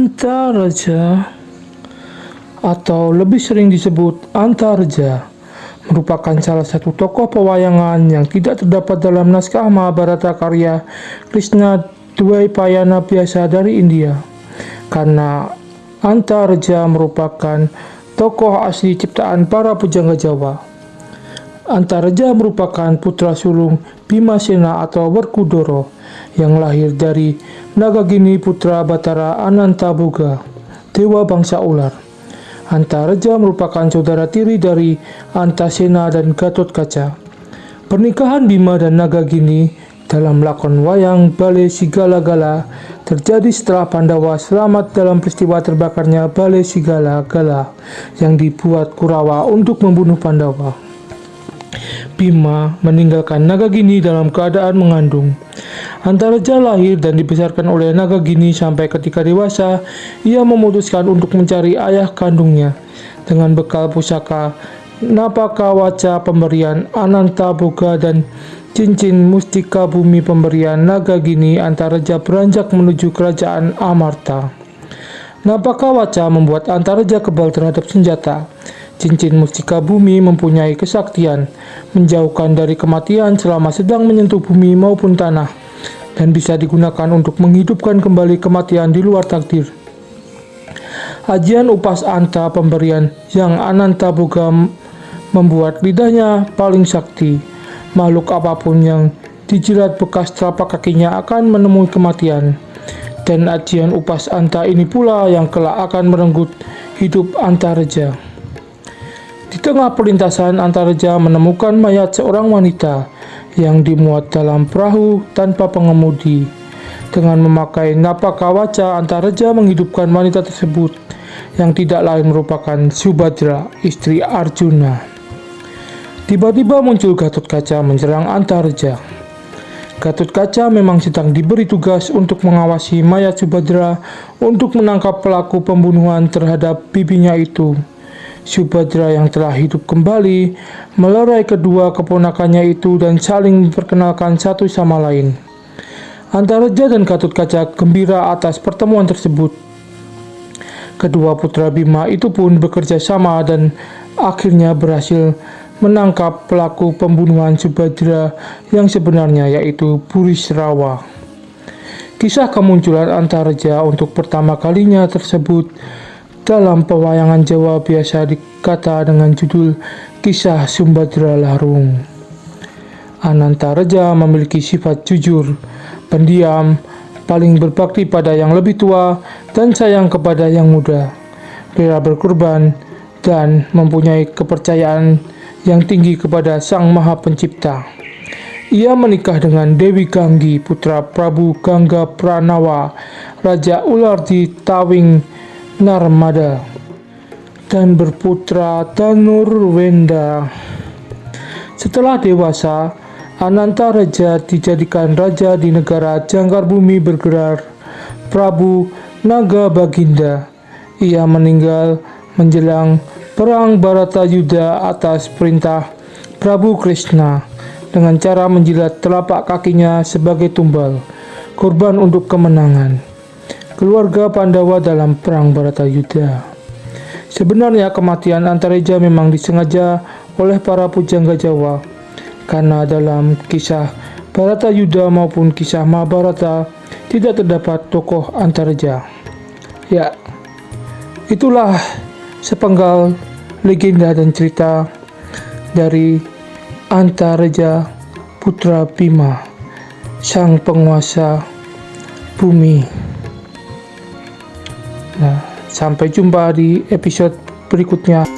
Antaraja atau lebih sering disebut Antareja merupakan salah satu tokoh pewayangan yang tidak terdapat dalam naskah Mahabharata karya Krishna Dwaipayana biasa dari India. Karena Antareja merupakan tokoh asli ciptaan para pujangga Jawa. Antareja merupakan putra sulung Bimasena atau Werkudara yang lahir dari Nagagini putra Batara Anantaboga, dewa bangsa ular. Antareja merupakan saudara tiri dari Antasena dan Gatotkaca. Pernikahan Bima dan Nagagini dalam lakon wayang Bale Sigala-gala terjadi setelah Pandawa selamat dalam peristiwa terbakarnya Bale Sigala-gala yang dibuat Kurawa untuk membunuh Pandawa. Bima meninggalkan Nagagini dalam keadaan mengandung. Antareja lahir dan dibesarkan oleh Nagagini sampai ketika dewasa, ia memutuskan untuk mencari ayah kandungnya. Dengan bekal pusaka Napakawaca pemberian Anantaboga dan cincin mustika bumi pemberian Nagagini, Antareja beranjak menuju kerajaan Amarta. Napakawaca membuat Antareja kebal terhadap senjata. Cincin mustika bumi mempunyai kesaktian menjauhkan dari kematian selama sedang menyentuh bumi maupun tanah, dan bisa digunakan untuk menghidupkan kembali kematian di luar takdir. Ajian upas anta pemberian yang Anantaboga membuat lidahnya paling sakti. Makhluk apapun yang dijilat bekas telapak kakinya akan menemui kematian. Dan ajian upas anta ini pula yang kelak akan merenggut hidup Antareja. Di tengah perlintasan, Antareja menemukan mayat seorang wanita yang dimuat dalam perahu tanpa pengemudi. Dengan memakai Napakawaca, Antareja menghidupkan wanita tersebut yang tidak lain merupakan Subadra, istri Arjuna. Tiba-tiba muncul Gatotkaca menyerang Antareja. Gatotkaca memang sedang diberi tugas untuk mengawasi mayat Subadra untuk menangkap pelaku pembunuhan terhadap bibinya itu. Subadra yang telah hidup kembali melerai kedua keponakannya itu dan saling memperkenalkan satu sama lain. Antareja dan Gatotkaca gembira atas pertemuan tersebut. Kedua putra Bima itu pun bekerja sama dan akhirnya berhasil menangkap pelaku pembunuhan Subadra yang sebenarnya, yaitu Burisrawa. Kisah kemunculan Antareja untuk pertama kalinya tersebut dalam pewayangan Jawa biasa dikata dengan judul Kisah Sumbadra Larung. Antareja memiliki sifat jujur, pendiam, paling berbakti pada yang lebih tua, dan sayang kepada yang muda, rela berkorban, dan mempunyai kepercayaan yang tinggi kepada Sang Maha Pencipta. Ia menikah dengan Dewi Ganggi, putra Prabu Gangga Pranawa, Raja Ular di Tawing Narmada, dan berputra Danurwenda. Setelah dewasa, Antareja dijadikan raja di negara Jangkar Bumi bergelar Prabu Nagabaginda. Ia meninggal menjelang perang Baratayuda atas perintah Prabu Krishna dengan cara menjilat telapak kakinya sebagai tumbal, korban untuk kemenangan keluarga Pandawa dalam perang Baratayuda. Sebenarnya kematian Antareja memang disengaja oleh para pujangga Jawa, karena dalam kisah Baratayuda maupun kisah Mahabharata tidak terdapat tokoh Antareja. Ya, itulah sepenggal legenda dan cerita dari Antareja putra Bima, sang penguasa bumi. Nah, sampai jumpa di episode berikutnya.